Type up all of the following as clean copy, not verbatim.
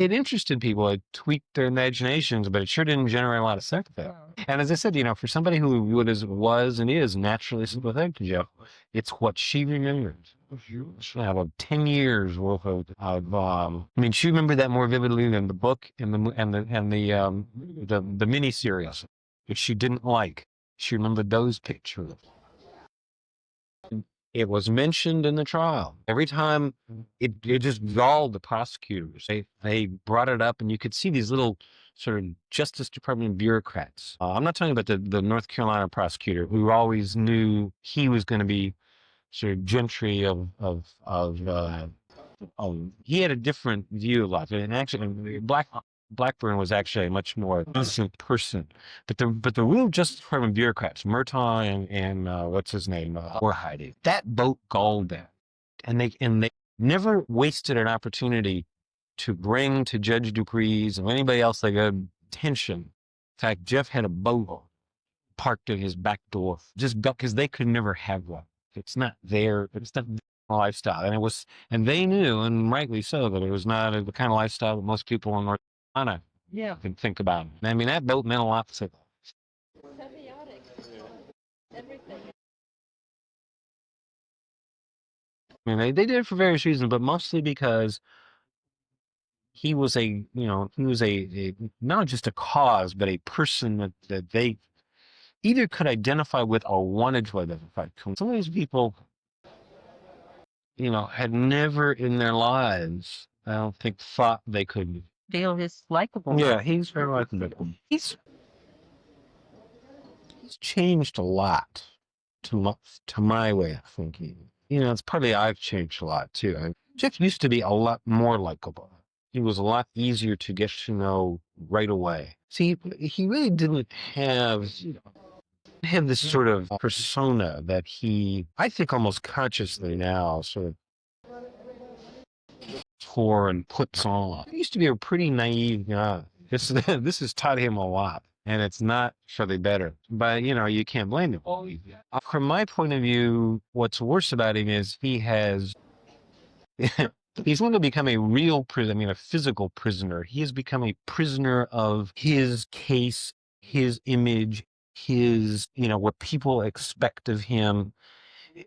it interested people. It tweaked their imaginations, but it sure didn't generate a lot of sympathy. And as I said, for somebody who was and is naturally sympathetic to Jeff, it's what she remembers. She'll have 10 years worth of she remembered that more vividly than the book and the mini series, which she didn't like. She remembered those pictures. It was mentioned in the trial. Every time it just galled the prosecutors. They brought it up, and you could see these little sort of Justice Department bureaucrats. I'm not talking about the North Carolina prosecutor who always knew he was going to be sort of gentry he had a different view of life. And actually, Blackburn was actually a much more innocent person. But the real Justice Department bureaucrats, Murtaugh and what's his name, Warhide, that boat galled them. And they never wasted an opportunity to bring to Judge Dupree's and anybody else they got attention. In fact, Jeff had a boat parked at his back door just because they could never have one. It's not their lifestyle. And they knew, and rightly so, that it was not the kind of lifestyle that most people in North Carolina can think about. That boat meant a lot to them. Symbiotic. Everything. They did it for various reasons, but mostly because he was not just a cause, but a person that they either could identify with or wanted to identify. Some of these people, had never in their lives, I don't think, thought they could. Dale is likable. Yeah, he's very likable. He's changed a lot to my way of thinking. It's partly I've changed a lot too. Jeff used to be a lot more likable. He was a lot easier to get to know right away. See, he really didn't have this sort of persona that he, I think almost consciously now, sort of tore and puts on. He used to be a pretty naive guy. This has taught him a lot, and it's not for the better. But, you can't blame him. From my point of view, what's worse about him is he's going to become a real prisoner, a physical prisoner. He has become a prisoner of his case, his image, his, what people expect of him.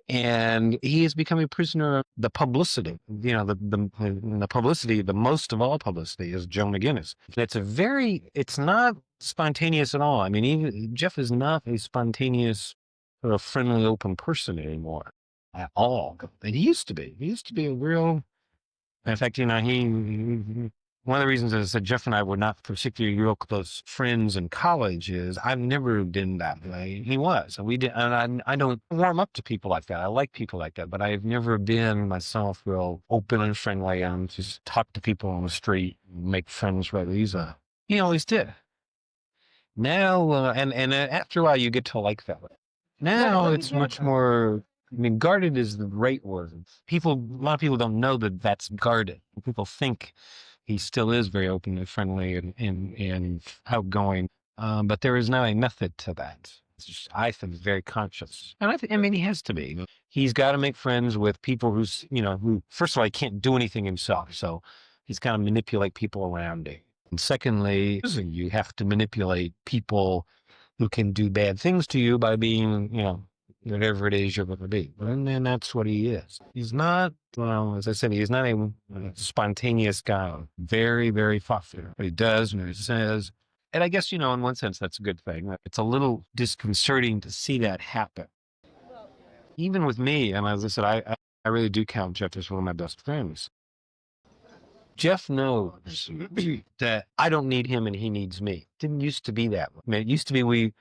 And he has become a prisoner of the publicity. The publicity, the most of all publicity, is Joe McGinnis. It's not spontaneous at all. Even Jeff is not a spontaneous, sort of friendly, open person anymore at all. And he used to be. He used to be a real. In fact, he one of the reasons, as I said, Jeff and I were not particularly real close friends in college is I've never been that way. He was. And we did, and I don't warm up to people like that. I like people like that, but I've never been myself real open and friendly and just talk to people on the street, make friends with Lisa. He always did. Now, and after a while, you get to like that. Now it's much more. Guarded is the right word. A lot of people don't know that that's guarded. People think he still is very open and friendly and outgoing. But there is now a method to that. I think very conscious. And he has to be. He's got to make friends with people who, first of all, he can't do anything himself. So he's got to manipulate people around him. And secondly, you have to manipulate people who can do bad things to you by being, whatever it is you're going to be. And then that's what he is. He's not, as I said, he's not a spontaneous guy. Very, very thoughtful. What he does and what he says. And I guess, in one sense, that's a good thing. It's a little disconcerting to see that happen. Even with me, and as I said, I really do count Jeff as one of my best friends. Jeff knows that I don't need him and he needs me. It didn't used to be that way. It used to be we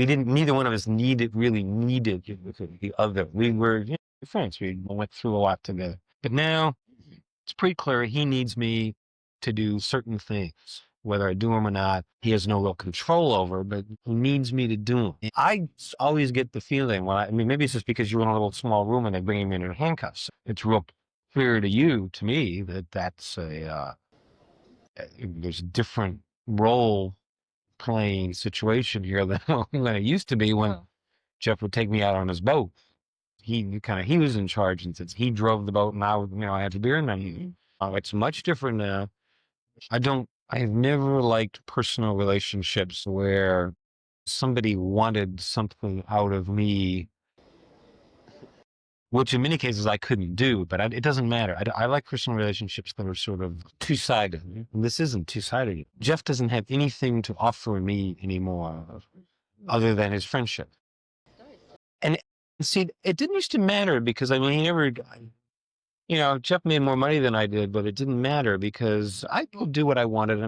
didn't, neither one of us really needed the other. We were friends. We went through a lot together. But now it's pretty clear he needs me to do certain things. Whether I do them or not, he has no real control over, but he needs me to do them. I always get the feeling maybe it's just because you're in a little small room and they bring him in handcuffs. It's real clear to me, that's there's a different role playing situation here than it used to be when Jeff would take me out on his boat. He was in charge, and since he drove the boat and I had to be in there. It's much different now. I've never liked personal relationships where somebody wanted something out of me, which in many cases I couldn't do, but it doesn't matter. I like personal relationships that are sort of two-sided. And this isn't two-sided. Jeff doesn't have anything to offer me anymore other than his friendship. And see, it didn't used to matter because I mean, he never, Jeff made more money than I did, but it didn't matter because I could do what I wanted. I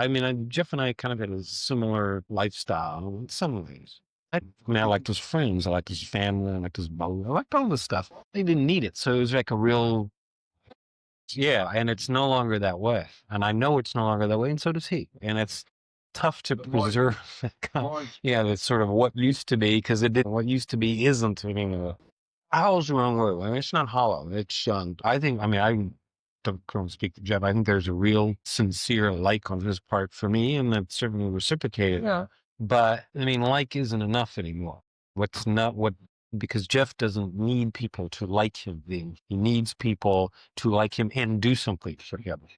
mean, Jeff and I kind of had a similar lifestyle in some ways. I liked his friends. I liked his family. I liked his boat. I liked all this stuff. They didn't need it. So it was like a real, yeah, and it's no longer that way. And I know it's no longer that way, and so does he. And it's tough to preserve that's sort of what used to be, because what used to be isn't anymore. Hollow's the wrong word. I mean, it's not hollow. It's I think. I mean, I don't speak to Jeff. I think there's a real sincere like on his part for me, and that's certainly reciprocated. Yeah. But I mean, like isn't enough anymore. Because Jeff doesn't need people to like him. He needs people to like him and do something for him.